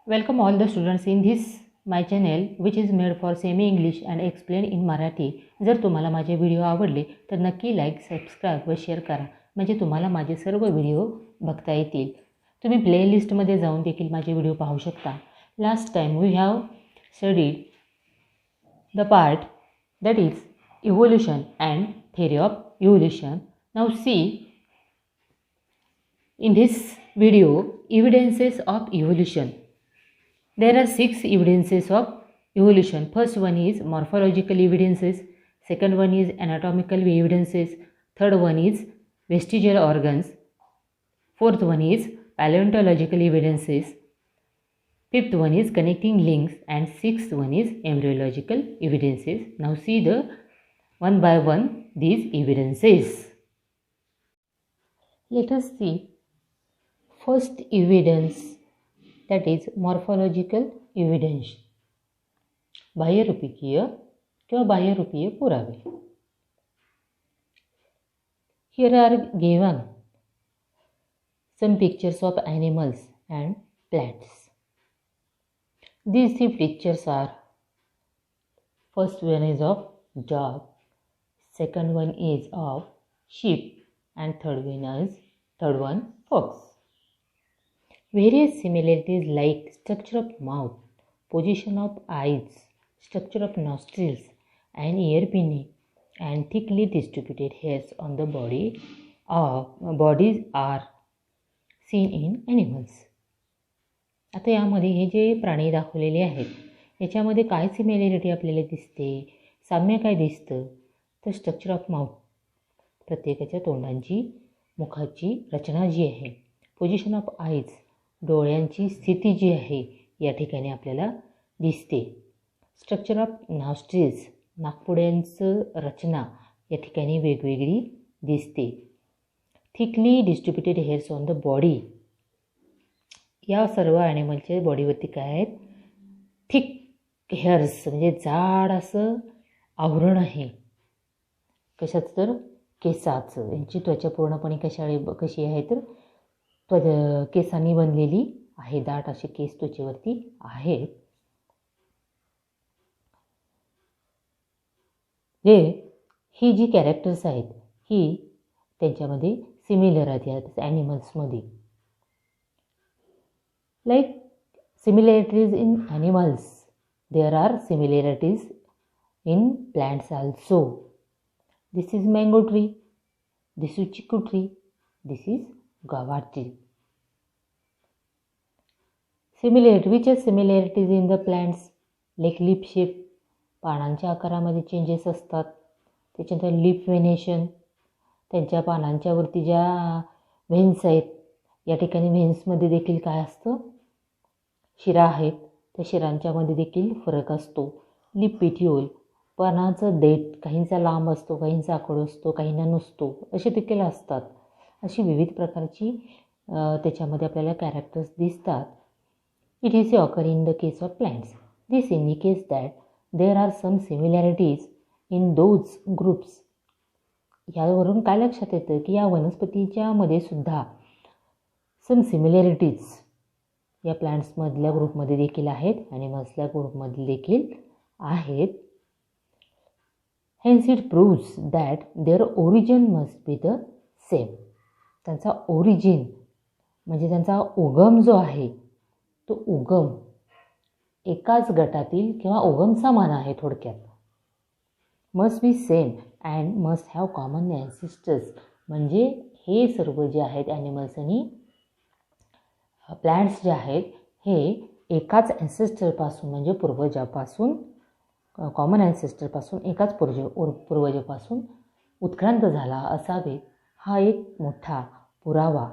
Welcome all the students in this my channel which is made for semi English and explained in Marathi. जर तुम्हाला माझे video आवडले तर नक्की like, subscribe व शेअर करा म्हणजे तुम्हाला माझे सर्व व्हिडिओ बघता येतील. तुम्ही प्लेलिस्टमध्ये जाऊन देखील माझे व्हिडिओ पाहू शकता. Last time we have studied the part that is evolution and theory of evolution. Now see in this video evidences of evolution. There are 6 evidences of evolution. First one is morphological evidences, second one is anatomical evidences, third one is vestigial organs, fourth one is paleontological evidences, fifth one is connecting links, and sixth one is embryological evidences. Now see the one by one these evidences. Let us see first evidence, that is morphological evidence. बाह्यरूपिकीय किंवा बाह्यरूपीय पुरावे. Here are given some pictures of animals and plants. These 3 pictures are, first one is of dog, second one is of sheep, and third one fox. Various similarities like structure of mouth, position of eyes, structure of nostrils and ear beneath, and thickly distributed hairs on the bodies are seen in animals. आता यामध्ये हे जे प्राणी दाखवलेले आहेत याच्यामध्ये काय similarity आपल्याला दिसते, साम्य काय दिसतं, तर स्ट्रक्चर ऑफ माउथ, प्रत्येकाच्या तोंडांची मुखाची रचना जी आहे, पोझिशन ऑफ आईज, डोळ्यांची स्थिती जी आहे या ठिकाणी आपल्याला दिसते, स्ट्रक्चर ऑफ नॉस्ट्रिल्स, नाकपुड्यांचं रचना या ठिकाणी वेगवेगळी दिसते, thickly distributed hairs on the body, या सर्व ॲनिमलच्या बॉडीवरती काय आहेत, थिक हेअर्स म्हणजे जाड असं आवरण आहे. कशाचं, तर केसाचं. यांची त्वचा पूर्णपणे कशी आहे, तर केसांनी बनलेली आहे, दाट असे केस त्वचेवरती आहेत. ही जी कॅरेक्टर्स आहेत ही त्यांच्यामध्ये सिमिलर आहेत ॲनिमल्समध्ये. Like similarities in animals, there are similarities in plants also. This is mango tree, this is chiku tree, this is guava tree. Which are similarities in the plants? Like leaf shape, पानांच्या आकारामध्ये changes असतात. त्याच्यानंतर leaf venation, त्यांच्या पानांच्या वरती ज्या व्हेन्स आहेत या ठिकाणी व्हेन्समध्ये देखील काय असतं, शिरा आहेत, त्या शिरांच्यामध्ये देखील फरक असतो. लिप पेटिओल, पानाचं देठ काहींचा लांब असतो, काहींचा आखूड असतो, काहींना नसतो, असे देखील असतात. अशी विविध प्रकारची त्याच्यामध्ये आपल्याला कॅरेक्टर्स दिसतात. It is occur in the case of plants. This indicates that there are some similarities in those groups. यावरून काय लक्षात येतं की या वनस्पतीच्या मध्ये सुद्धा सम सिमिलॅरिटीज या प्लांट्समधल्या ग्रुपमध्ये देखील आहेत, ॲनिमल्सल्या ग्रुपमध्ये देखील आहेत. Hence it proves that their origin must be the same. त्यांचा ओरिजिन म्हणजे त्यांचा उगम जो आहे तो उगम एकाच गटातील किंवा उगम समान आहे. थोडक्यात must be same and must have common ancestors. म्हणजे हे सर्व जे आहेत ॲनिमल्स आणि प्लांट्स जे आहेत हे एकाच ॲन्सेस्टरपासून म्हणजे पूर्वजापासून, कॉमन ॲन्सेस्टरपासून, एकाच पूर्वजापासून उत्क्रांत झाला असावे. हा एक मोठा पुरावा,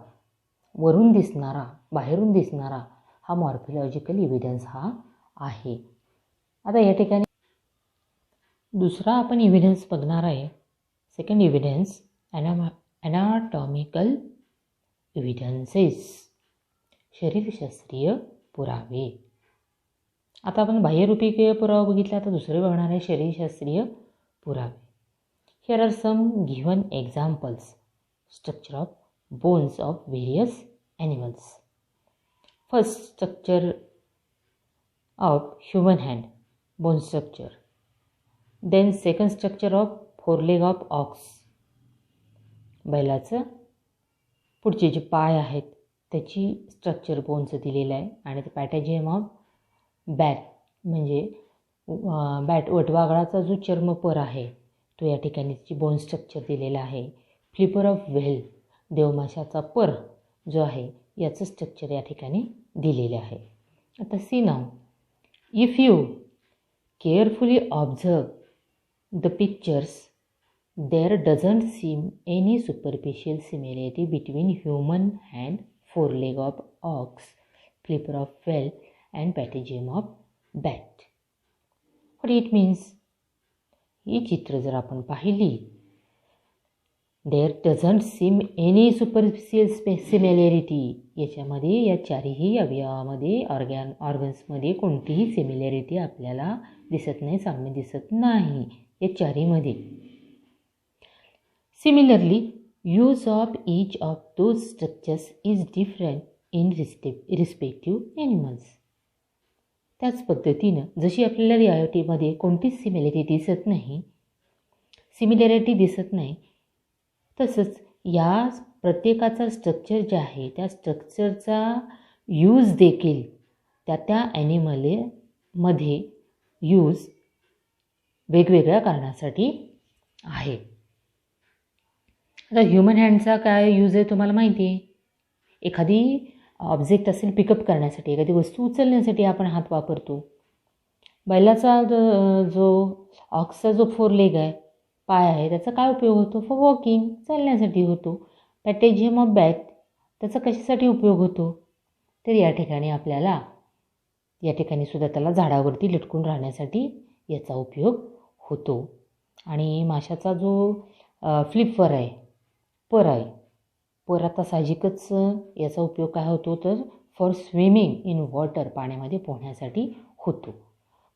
वरून दिसणारा, बाहेरून दिसणारा हा मॉर्फोलॉजिकल इव्हिडन्स हा आहे. आता या ठिकाणी दुसरा आपण इव्हिडन्स बघणार आहे. सेकंड इव्हिडन्स, ॲनाटॉमिकल इव्हिडन्सेस, शरीरशास्त्रीय पुरावे. आता आपण बाह्यरूपिकीय पुरावा बघितला, आता दुसरे बघणार आहे शरीरशास्त्रीय पुरावे. Here are some given examples. Structure of bones of various animals. First structure of human hand, bone structure. Then second structure of foreleg of ox. बैलाचं पुढचे जे पाय आहेत त्याची स्ट्रक्चर बोनचं दिलेलं आहे. आणि ते पॅटॅजियम ऑफ बॅट म्हणजे वटवाघळाचा जो चर्मपर आहे तो या ठिकाणी त्याची बोन स्ट्रक्चर दिलेलं आहे. फ्लिपर ऑफ व्हेल देवमाशाचा पर जो आहे याचं स्ट्रक्चर या ठिकाणी दिलेले आहे. आता see now, if you carefully observe the pictures there doesn't seem any superficial similarity between human hand, foreleg of ox, flipper of whale and patagium of bat. What it means? ही चित्र जर आपण पाहिली, there doesn't seem any superficial similarity, याच्यामध्ये या चारही अवयवामध्ये ऑर्गन्समध्ये कोणतीही similarity आपल्याला दिसत नाही, साम्य दिसत नाही या चारीमध्ये. Similarly, use of each of those structures is different in respective animals. त्याच पद्धतीनं जशी आपल्याला रिॲलिटीमध्ये कोणतीच सिमिलॅरिटी दिसत नाही तसंच या प्रत्येकाचा स्ट्रक्चर जे आहे त्या स्ट्रक्चरचा यूज देखील त्या ॲनिमलमध्ये यूज वेगवेगळ्या कारणासाठी आहे. आता ह्युमन हँडचा काय यूज आहे तुम्हाला माहिती आहे. एखादी ऑब्जेक्ट असेल पिकअप करण्यासाठी, एखादी वस्तू उचलण्यासाठी आपण हात वापरतो. बैलाचा जो ऑक्सचा जो फोरलेग आहे, पाय आहे, त्याचा काय उपयोग होतो? फॉर वॉकिंग, चालण्यासाठी होतो. पॅटेजियम ऑफ बॅट त्याचा कशासाठी उपयोग होतो? तर या ठिकाणी सुद्धा त्याला झाडावरती लटकून राहण्यासाठी याचा उपयोग होतो. आणि माशाचा जो फ्लिपर आहे, पर आता साहजिकच याचा उपयोग काय होतो तर फॉर स्विमिंग इन वॉटर, पाण्यामध्ये पोहण्यासाठी होतो.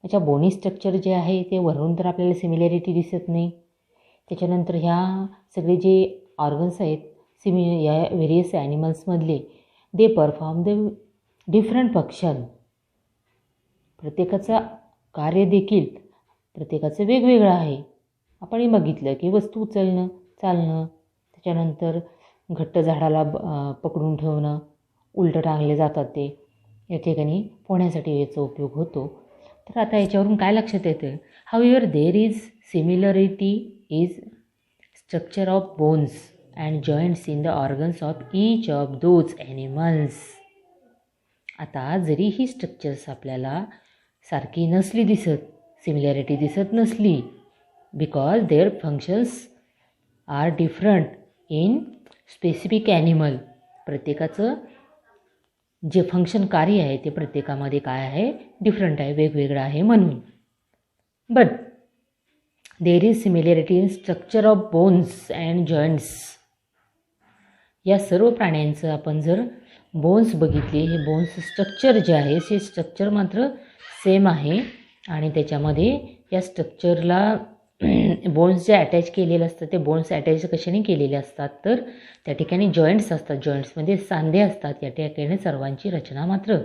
त्याच्या बोनी स्ट्रक्चर जे आहे ते वरून तर आपल्याला सिमिलॅरिटी दिसत नाही. त्याच्यानंतर ह्या सगळे जे ऑर्गन्स आहेत या व्हेरियस ॲनिमल्समधले they perform the different function. प्रत्येकाचा कार्य देखील प्रत्येकाचं वेगवेगळं आहे. आपण बघितलं की वस्तू उचलणं, चालणं, त्याच्यानंतर घट्ट झाडाला पकडून ठेवणं, उलटं टांगले जातात ते या ठिकाणी पोहण्यासाठी याचा उपयोग होतो. तर आता याच्यावरून काय लक्षात येतं? However there is similarity is structure of bones and joints in the organs of each of those animals. आता जरी ही स्ट्रक्चर्स आपल्याला सारखी नसली दिसत, सिमिलॅरिटी दिसत नसली, because their functions are different in specific animal. प्रत्येकाचं जे फंक्शन कार्य आहे ते प्रत्येकामध्ये काय आहे? डिफरंट आहे, वेगवेगळं आहे म्हणून. But there is similarity in structure of bones and joints. या सर्व प्राण्यांचं आपण जर बोन्स बघितले, हे बोन्स स्ट्रक्चर जे आहे ते स्ट्रक्चर मात्र सेम आहे. आणि त्याच्यामध्ये या स्ट्रक्चरला बोन्स जे अटॅच केलेले असतात ते बोन्स अटॅच कशाने केलेले असतात तर त्या ठिकाणी जॉईंट्स असतात, जॉईंट्समध्ये सांधे असतात. या ठिकाणी सर्वांची रचना मात्र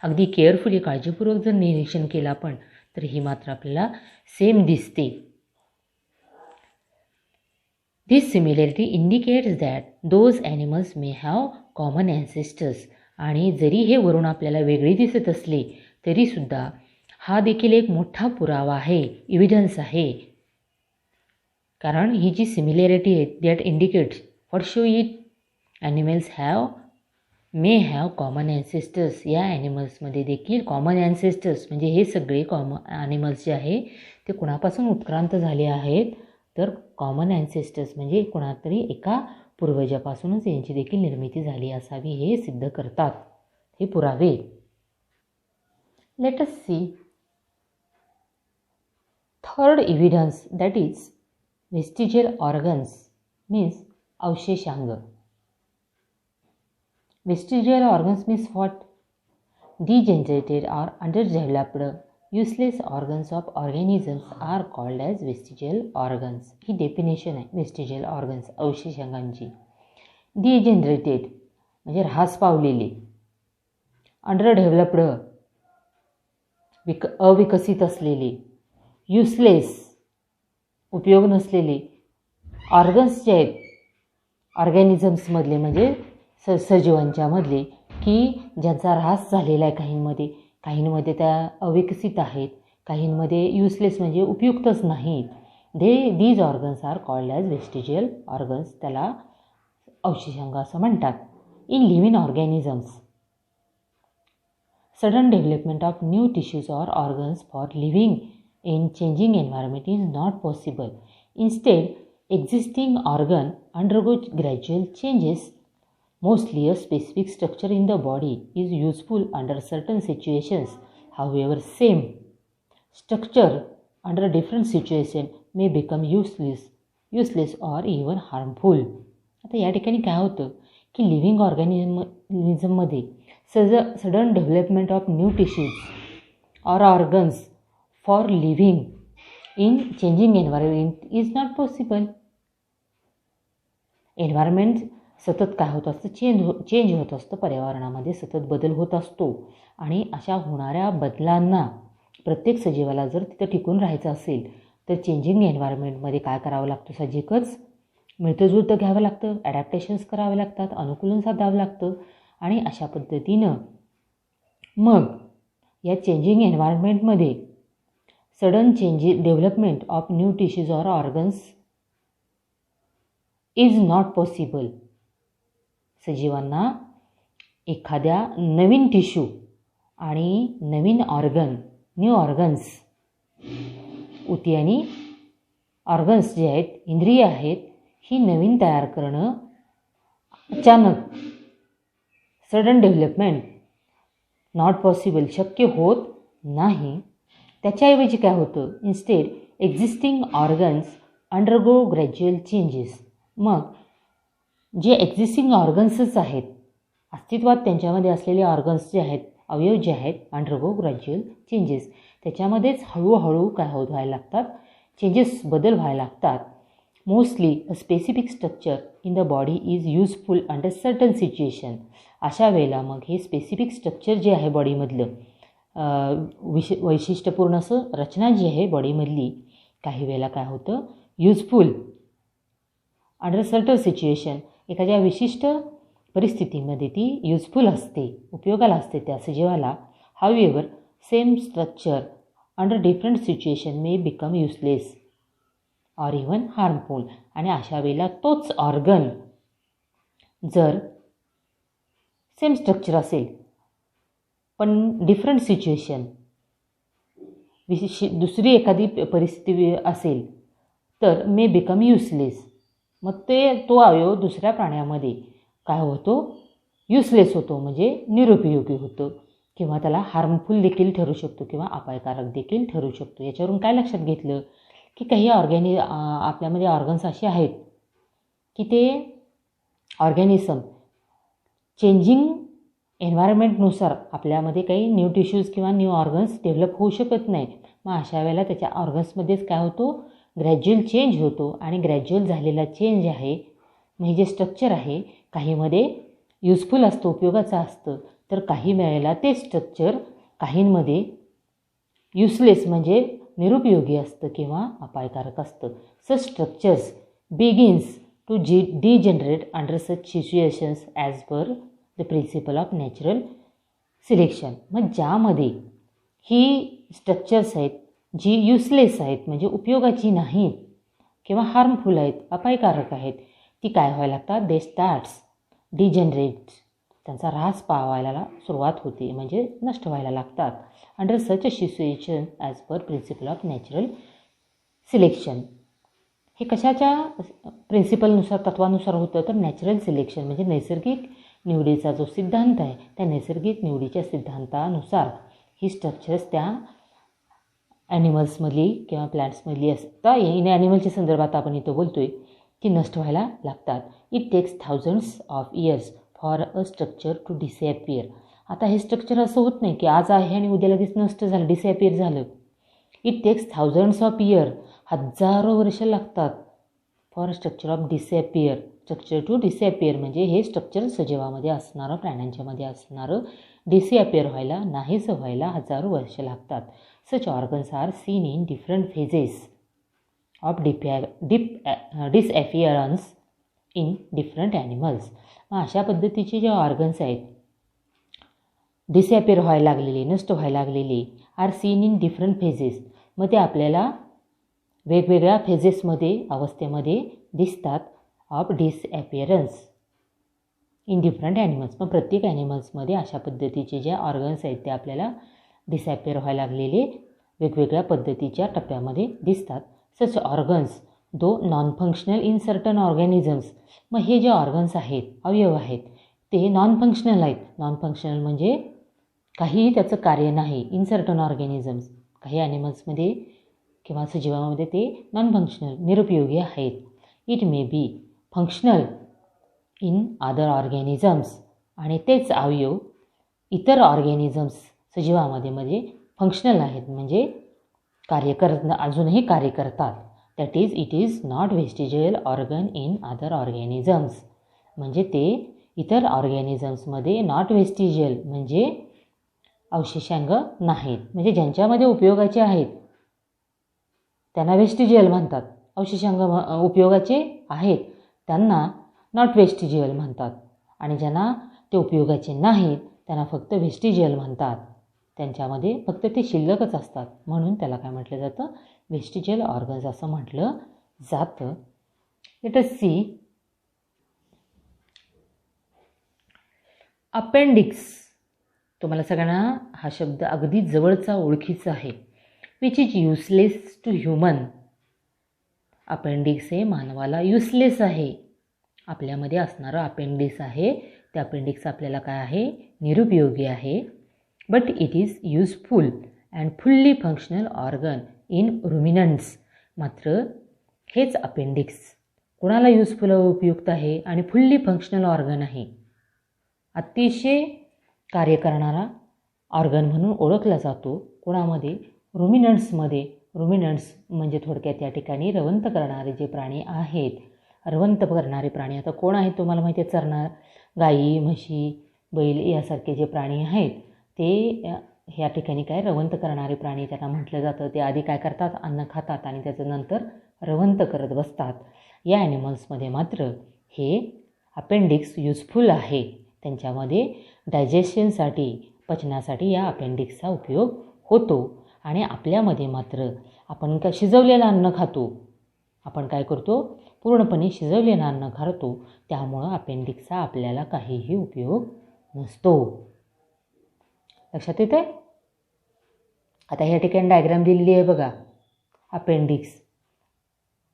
अगदी केअरफुली काळजीपूर्वक जर निरीक्षण केलं आपण तर ही मात्र आपल्याला सेम दिसते. This similarity indicates that those animals may have common ancestors. आणि जरी हे वरून आपल्याला वेगळे दिसत असले तरीसुद्धा हा देखील एक मोठा पुरावा आहे, एव्हिडन्स आहे. कारण ही जी सिमिलॅरिटी आहे that indicates what show it animals may have common ancestors. या ॲनिमल्समध्ये देखील कॉमन ॲन्सेस्टर्स म्हणजे हे सगळे ॲनिमल्स जे आहे ते कुणापासून उत्क्रांत झाले आहेत तर कॉमन ॲन्सेस्टर्स म्हणजे कुणातरी एका पूर्वजापासूनच यांची देखील निर्मिती झाली असावी हे सिद्ध करतात हे पुरावे. Let us see third evidence that is vestigial organs means अवशेषांग. Vestigial organs means what? Degenerated or underdeveloped useless organs of organisms are called as vestigial organs. He definition आहे vestigial organs अवशेषांगांची. Degenerated म्हणजे ऱ्हास पावलेले, underdeveloped अविकसित असलेले, useless, उपयोग नसलेले organs जे आहेत ऑर्गॅनिझम्समधले म्हणजे सजीवांच्यामधले की ज्यांचा ऱ्हास झालेला आहे काहींमध्ये त्या अविकसित आहेत, काहींमध्ये युजलेस म्हणजे उपयुक्तच नाहीत. These organs are called as vestigial organs, त्याला अवशेषांग असं म्हणतात. In living organisms sudden development of new tissues or organs for living in changing environment is not possible. Instead existing organ undergo gradual changes. Mostly a specific structure in the body is useful under certain situations. However, same structure under different situation may become useless or even harmful. आता या ठिकाणी काय होतं की living ऑर्गॅनिझममध्ये sudden development of new tissues or organs for living in changing environment is not possible. Environment सतत काय होत असतं, चेंज होत असतं, पर्यावरणामध्ये सतत बदल होत असतो आणि अशा होणाऱ्या बदलांना प्रत्येक सजीवाला जर तिथं टिकून राहायचं असेल तर चेंजिंग एन्व्हायरमेंटमध्ये काय करावं लागतं, साहजिकच मिळतं घ्यावं लागतं, ॲडॅप्टेशन्स करावे लागतात, अनुकूलन साधावं लागतं. आणि अशा पद्धतीनं मग या चेंजिंग एन्व्हायरमेंटमध्ये sudden development of new tissues or organs is not possible. सजीवांना एखाद्या नवीन टिश्यू आणि नवीन न्यू ऑर्गन्स उती आणि ऑर्गन्स जे आहेत, इंद्रिय आहेत, ही नवीन तयार करणं अचानक सडन डेव्हलपमेंट नॉट पॉसिबल, शक्य होत नाही. त्याच्याऐवजी काय होतं, instead existing organs undergo gradual changes. मग जे एक्झिस्टिंग ऑर्गन्सच आहेत, अस्तित्वात त्यांच्यामध्ये असलेले ऑर्गन्स जे आहेत, अवयव जे आहेत, अंडरगो ग्रॅज्युअल चेंजेस, त्याच्यामध्येच हळूहळू काय व्हायला लागतात, चेंजेस, बदल व्हायला लागतात. Mostly a specific structure in the body is useful under certain situation. अशा वेळेला मग हे स्पेसिफिक स्ट्रक्चर जे आहे बॉडीमधलं वैशिष्ट्यपूर्ण असं रचना जी आहे बॉडीमधली, काही वेळेला काय होतं, युजफुल अंडर सर्टन सिच्युएशन, एखाद्या विशिष्ट परिस्थितीमध्ये ती युजफुल असते, उपयोगाला असते त्या सजीवाला. However same structure under different situation may become useless or even harmful. आणि अशा वेळेला तोच ऑर्गन जर सेम स्ट्रक्चर असेल पण डिफरंट सिच्युएशन, दुसरी एखादी परिस्थिती असेल तर मे बिकम युजलेस. मग तो अवयव दुसऱ्या प्राण्यामध्ये काय होतो, युजलेस होतो, म्हणजे निरुपयोगी होतो किंवा त्याला हार्मफुल देखील ठरू शकतो किंवा अपायकारक देखील ठरू शकतो. याच्यावरून काय लक्षात घेतलं की काही आपल्यामध्ये ऑर्गन्स असे आहेत की ते ऑर्गॅनिझम चेंजिंग एन्व्हायरमेंटनुसार आपल्यामध्ये काही न्यू टिश्यूज किंवा न्यू ऑर्गन्स डेव्हलप होऊ शकत नाहीत. मग अशा वेळेला त्याच्या ऑर्गन्समध्येच काय होतो, ग्रॅज्युअल चेंज होतो. आणि ग्रॅज्युअल झालेला चेंज आहे म्हणजे जे स्ट्रक्चर आहे, काहीमध्ये युजफुल असतं, उपयोगाचं असतं, तर काही वेळेला ते स्ट्रक्चर काहींमध्ये युजलेस म्हणजे निरुपयोगी असतं किंवा अपायकारक असतं. Such structures begins to degenerate under such situations as per the principle of natural selection. मग ज्यामध्ये ही स्ट्रक्चर्स आहेत जी युजलेस आहेत म्हणजे उपयोगाची नाहीत किंवा हार्मफुल आहेत, अपायकारक आहेत, ती काय व्हायला लागतात, दे स्टार्ट्स डिजनरेट, त्यांचा ऱ्हास पावायला सुरुवात होते म्हणजे नष्ट व्हायला लागतात. Under such a situation as per principle of natural selection. हे कशाच्या प्रिन्सिपलनुसार, तत्वानुसार होतं तर नॅचरल सिलेक्शन म्हणजे नैसर्गिक निवडीचा जो सिद्धांत आहे त्या नैसर्गिक निवडीच्या सिद्धांतानुसार ही स्ट्रक्चर्स त्या ॲनिमल्समधली किंवा प्लॅन्ट्समधली असतात. इन ॲनिमलच्या संदर्भात आपण इथं बोलतो आहे की नष्ट व्हायला लागतात. It takes thousands of years for a structure to disappear. आता हे स्ट्रक्चर असं होत नाही की आज आहे आणि उद्या लगेच नष्ट झालं, डिसॲपियर झालं. It takes thousands of year, हजारो वर्ष लागतात for structure of structure to disappear म्हणजे हे स्ट्रक्चर सजीवामध्ये असणारं, प्राण्यांच्यामध्ये असणारं डिसअपिअर व्हायला, नाहीसं व्हायला हजारो वर्ष लागतात. Such organs are seen in different phases of disappearance in different animals. मग अशा पद्धतीचे जे ऑर्गन्स आहेत डिसअपिअर व्हायला लागलेले, नष्ट व्हायला लागलेले, R seen in different phases, मग ते आपल्याला वेगवेगळ्या फेजेसमध्ये, अवस्थेमध्ये दिसतात. Of disappearance in different animals, मग प्रत्येक ॲनिमल्समध्ये अशा पद्धतीचे जे ऑर्गन्स आहेत ते आपल्याला डिसअपिअर व्हायला लागलेले वेगवेगळ्या पद्धतीच्या टप्प्यामध्ये दिसतात. Such organs though non functional in certain organisms, मग हे जे ऑर्गन्स आहेत, अवयव आहेत, ते नॉन फंक्शनल आहेत. नॉन फंक्शनल म्हणजे काहीही त्याचं कार्य नाही. इन सर्टन ऑर्गॅनिझम्स, काही ॲनिमल्समध्ये किंवा सजीवामध्ये ते नॉन फंक्शनल, निरुपयोगी आहेत. It may be functional in other organisms, आणि तेच अवयव इतर ऑर्गॅनिझम्स सजीवामध्ये फंक्शनल आहेत, म्हणजे अजूनही कार्य करतात. That is it is not vestigial organ in other organisms, म्हणजे ते इतर ऑर्गॅनिझम्समध्ये नॉट व्हेस्टिजियल म्हणजे अवशेषांग नाहीत. म्हणजे ज्यांच्यामध्ये उपयोगाचे आहेत त्यांना व्हेस्टिजियल म्हणतात. अवशेषांग उपयोगाचे आहेत त्यांना नॉट व्हेस्टिजियल म्हणतात, आणि ज्यांना ते उपयोगाचे नाहीत त्यांना फक्त व्हेस्टिजियल म्हणतात. त्यांच्यामध्ये फक्त ते शिल्लकच असतात, म्हणून त्याला काय म्हटलं जातं, व्हेस्टिजियल ऑर्गन्स असं म्हटलं जातं. Let us see appendix. तुम्हाला सगळ्यांना हा शब्द अगदी जवळचा, ओळखीचा आहे. Which is useless to human. Appendix हे मानवाला युजलेस आहे. आपल्यामध्ये असणारं अपेंडिक्स आहे, ते अपेंडिक्स आपल्याला काय आहे, निरुपयोगी आहे. But it is useful and fully functional organ in ruminants. मात्र हेच अपेंडिक्स कोणाला युजफुल उपयुक्त आहे आणि फुल्ली फंक्शनल ऑर्गन आहे, अतिशय कार्य करणारा ऑर्गन म्हणून ओळखला जातो. कोणामध्ये, रुमिनंट्समध्ये. रुमिनंट्स म्हणजे थोडक्यात या ठिकाणी रवंथ करणारे जे प्राणी आहेत. रवंथ करणारे प्राणी आता कोण आहेत तुम्हाला माहिती आहे, चरणार गाई, म्हशी, बैल यासारखे जे प्राणी आहेत ते ह्या ठिकाणी काय रवंथ करणारे प्राणी त्यांना म्हटलं जातं. ते आधी काय करतात, अन्न खातात आणि त्याचं नंतर रवंथ करत बसतात. या ॲनिमल्समध्ये मात्र हे अपेंडिक्स युजफुल आहे. त्यांच्यामध्ये डायजेशनसाठी, पचनासाठी या अपेंडिक्सचा उपयोग होतो. आणि आपल्यामध्ये मात्र आपण काय शिजवलेलं अन्न खातो, आपण काय करतो, पूर्णपणे शिजवलेलं अन्न खातो, त्यामुळं अपेंडिक्सचा आपल्याला काहीही उपयोग नसतो. लक्षात येते. आता ह्या ठिकाणी डायग्राम दिलेली आहे बघा, अपेंडिक्स.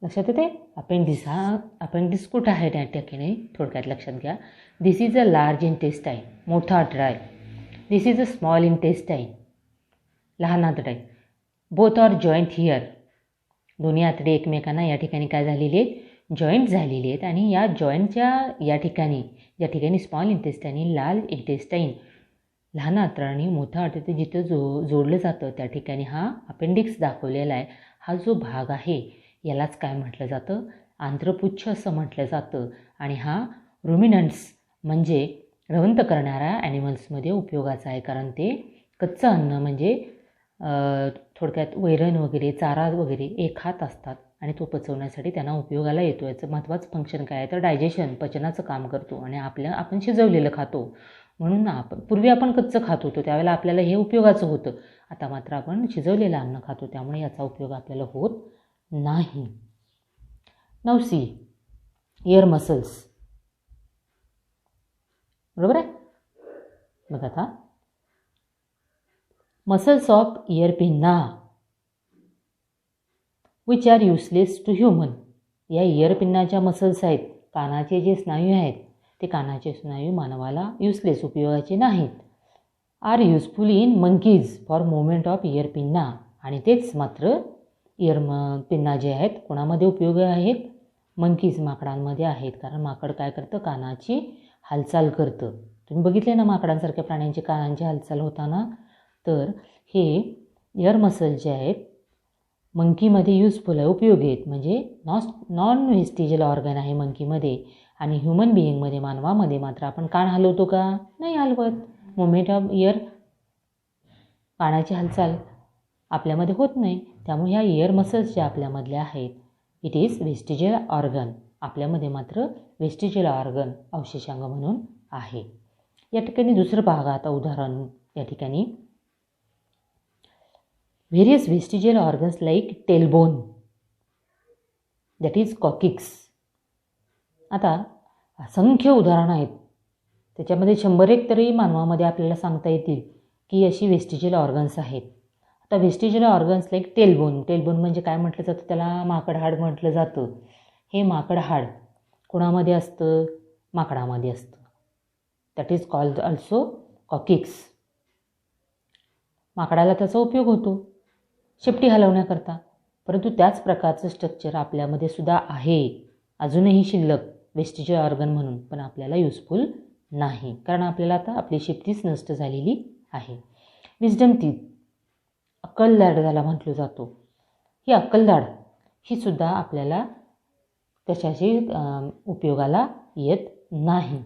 लक्षात येते. अपेंडिक्स कुठं आहे त्या ठिकाणी थोडक्यात लक्षात घ्या. दिस इज अ लार्ज इंटेस्टाईन, मोठा आतडाय. दिस इज अ स्मॉल इंटेस्टाईन, लहान आतडाय. बोथ आर जॉईंट हिअर, दोन्ही आतडे एकमेकांना या ठिकाणी काय झालेले आहेत, जॉईंट झालेले आहेत. आणि या जॉईंटच्या या ठिकाणी स्मॉल इंटेस्टाईन, लार्ज इंटेस्टाईन, लहान आतडा आणि मोठा आतडे जिथं जोडलं जातं त्या ठिकाणी हा अपेंडिक्स दाखवलेला आहे. हा जो भाग आहे यालाच काय म्हटलं जातं, आंत्रपुच्छ असं म्हटलं जातं. आणि हा रुमिनंट्स म्हणजे रवंथ करणाऱ्या ॲनिमल्समध्ये उपयोगाचा आहे, कारण ते कच्चं अन्न म्हणजे थोडक्यात वैरण वगैरे, चारा वगैरे हे खात असतात आणि तो पचवण्यासाठी त्यांना उपयोगाला येतो. याचं महत्त्वाचं फंक्शन काय आहे तर डायजेशन, पचनाचं काम करतो. आणि आपण शिजवलेलं खातो, म्हणून पूर्वी आपण कच्चं खात होतो त्यावेळेला आपल्याला हे उपयोगाचं होतं. आता मात्र आपण शिजवलेलं अन्न खातो, त्यामुळे याचा उपयोग आपल्याला होत नाही. Now see ear muscles. बरोबर आहे. बघ आता, muscles of ear pinna which are useless to human. या इयर पिन्नाच्या मसल्स आहेत, कानाचे जे स्नायू आहेत ते कानाचे स्नायू मानवाला युजलेस, उपयोगाचे नाहीत. Are useful in monkeys for movement of ear pinna. आणि तेच मात्र इयर पिन्ना जे आहेत कोणामध्ये उपयोग आहेत, मंकीज, माकडांमध्ये आहेत. कारण माकड काय करतं, कानाची हालचाल करतं. तुम्ही बघितले ना माकडांसारख्या प्राण्यांची कानांची हालचाल होताना. तर हे इयर मसल जे आहेत मंकीमध्ये युजफुल आहे, उपयोगी आहेत. म्हणजे नॉन व्हेस्टिजियल ऑर्गन आहे मंकीमध्ये. आणि ह्युमन बिईंगमध्ये, मानवामध्ये मात्र आपण कान हलवतो का, नाही हलवत. मुवमेंट ऑफ इयर, कानाची हालचाल आपल्यामध्ये होत नाही. त्यामुळे ह्या इयर मसल्स ज्या आपल्यामधल्या आहेत, इट इज वेस्टिजियल ऑर्गन. आपल्यामध्ये मात्र वेस्टिजियल ऑर्गन अवशेषांग म्हणून आहे. या ठिकाणी दुसरं पाहा आता उदाहरण. या ठिकाणी various vestigial organs like tailbone, that is coccyx. आता असंख्य उदाहरणं आहेत, त्याच्यामध्ये 101 तरी मानवामध्ये आपल्याला सांगता येतील की अशी वेस्टिजियल ऑर्गन्स आहेत. आता vestigial organs like tailbone, tailbone म्हणजे काय म्हटलं जातं, त्याला माकड हाड म्हटलं जातं. हे माकड हाड कोणामध्ये असतं, माकडामध्ये असतं. That is called also coccyx. माकडाला त्याचा उपयोग होतो शेपटी हलवण्याकरता, परंतु त्याच प्रकारचं स्ट्रक्चर आपल्यामध्ये सुद्धा आहे अजूनही शिल्लक वेस्टिजियल ऑर्गन म्हणून, पण आपल्याला युजफुल नाही, कारण आपल्याला आता आपली शेपटीच नष्ट झालेली आहे. विजडम टीथ, अक्कलदाढ ज्याला म्हटलं जातो, ही अक्कलदाढ ही सुद्धा आपल्याला कशाची उपयोगाला येत नाही.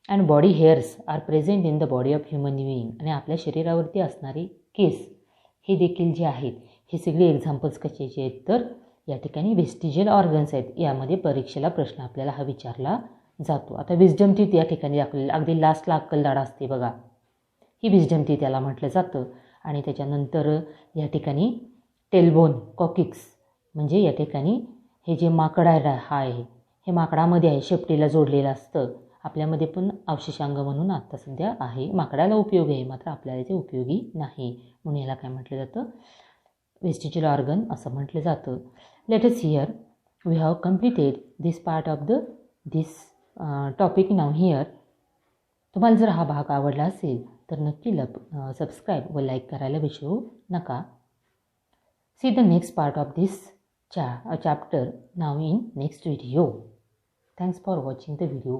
And body hairs are present in the body of human being, आणि आपल्या शरीरावरती असणारे केस हे देखील जे आहेत, हे सगळे एक्झाम्पल्स कशाचे आहेत, तर या ठिकाणी वेस्टिजियल ऑर्गन्स आहेत. यामध्ये परीक्षेला प्रश्न आपल्याला हा विचारला जातो. आता विजडम टीथ या ठिकाणी दाखवलेलं, अगदी लास्टला अक्कलदाढ असते बघा, ही विजडम टीथ याला म्हटलं जातं. आणि त्याच्यानंतर या ठिकाणी टेलबोन, कॉकिक्स म्हणजे या ठिकाणी हे जे माकड आहे हे माकडामध्ये आहे, शेपटीला जोडलेलं असतं. आपल्यामध्ये पण अवशेषांग म्हणून आत्ता सध्या आहे. माकडाला उपयोग आहे, मात्र आपल्याला ते उपयोगी नाही, म्हणून याला काय म्हटलं जातं, वेस्टिजियल ऑर्गन असं म्हटलं जातं. Let us here we have completed this part of this topic now here. तुम्हाला जर हा भाग आवडला असेल तर नक्की सबस्क्राईब व लाईक करायला विसरू नका. See the next part of this chapter now in next video. Thanks for watching the video.